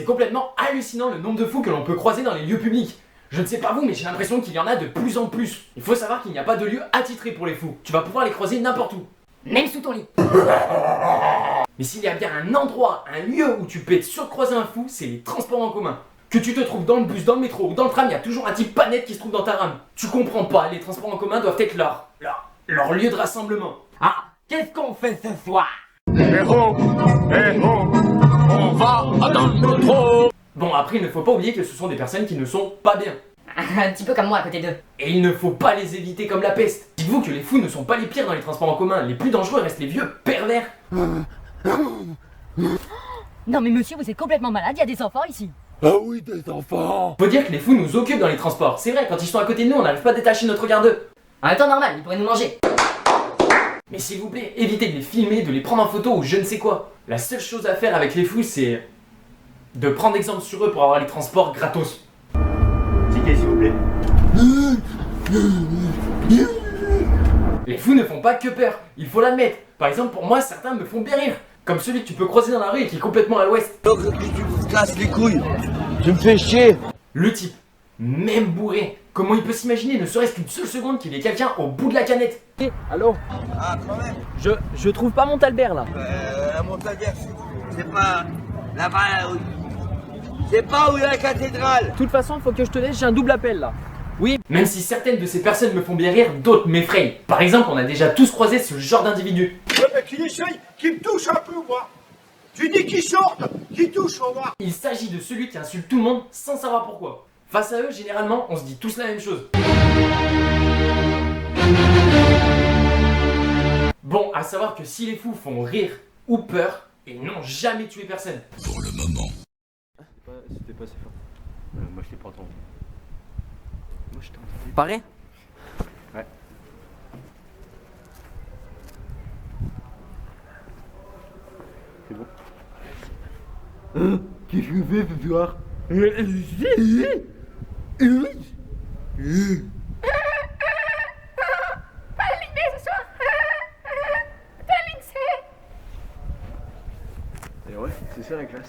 complètement hallucinant le nombre de fous que l'on peut croiser dans les lieux publics. Je ne sais pas vous, mais j'ai l'impression qu'il y en a de plus en plus. Il faut savoir qu'il n'y a pas de lieu attitré pour les fous. Tu vas pouvoir les croiser n'importe où. Même sous ton lit. Mais s'il y a bien un endroit, un lieu où tu peux surcroiser un fou, c'est les transports en commun. Que tu te trouves dans le bus, dans le métro ou dans le tram, il y a toujours un type pas net qui se trouve dans ta rame. Tu comprends pas, les transports en commun doivent être leur lieu de rassemblement. Ah, qu'est-ce qu'on fait ce soir? On va dans le métro. Bon, après, il ne faut pas oublier que ce sont des personnes qui ne sont pas bien. Un petit peu comme moi à côté d'eux. Et il ne faut pas les éviter comme la peste. Dites-vous que les fous ne sont pas les pires dans les transports en commun. Les plus dangereux restent les vieux pervers. Non mais monsieur, vous êtes complètement malade, il y a des enfants ici. Ah oui, des enfants. Faut dire que les fous nous occupent dans les transports. C'est vrai, quand ils sont à côté de nous, on n'arrive pas à détacher notre regard d'eux. En temps normal, ils pourraient nous manger. Mais s'il vous plaît, évitez de les filmer, de les prendre en photo ou je ne sais quoi. La seule chose à faire avec les fous, c'est de prendre exemple sur eux pour avoir les transports gratos. Ticket, s'il vous plaît. Les fous ne font pas que peur, il faut l'admettre. Par exemple, pour moi, certains me font bien rire. Comme celui que tu peux croiser dans la rue et qui est complètement à l'ouest. Donc, tu me casses les couilles. Tu me fais chier. Le type, même bourré, comment il peut s'imaginer, ne serait-ce qu'une seule seconde, qu'il y ait quelqu'un au bout de la canette? Allô? Ah, quand même. Je trouve pas mon Talbert là. La montagne, c'est pas là-bas. C'est pas où il y a la cathédrale. De toute façon, faut que je te laisse, j'ai un double appel là. Oui. Même si certaines de ces personnes me font bien rire, d'autres m'effrayent. Par exemple, on a déjà tous croisé ce genre d'individu. Ouais, mais qu'il essaye, qu'il me touche un peu, moi. Tu dis qu'il sorte, qu'il touche, on va voir. Il s'agit de celui qui insulte tout le monde sans savoir pourquoi. Face à eux, généralement, on se dit tous la même chose. Bon, à savoir que si les fous font rire ou peur, ils n'ont jamais tué personne. Pour le moment. C'était pas assez fort. Moi je l'ai pas entendu. Moi je t'ai entendu. Pareil? Ouais. C'est bon. Qu'est-ce que je fais ce soir? Et ouais, c'est ça la classe.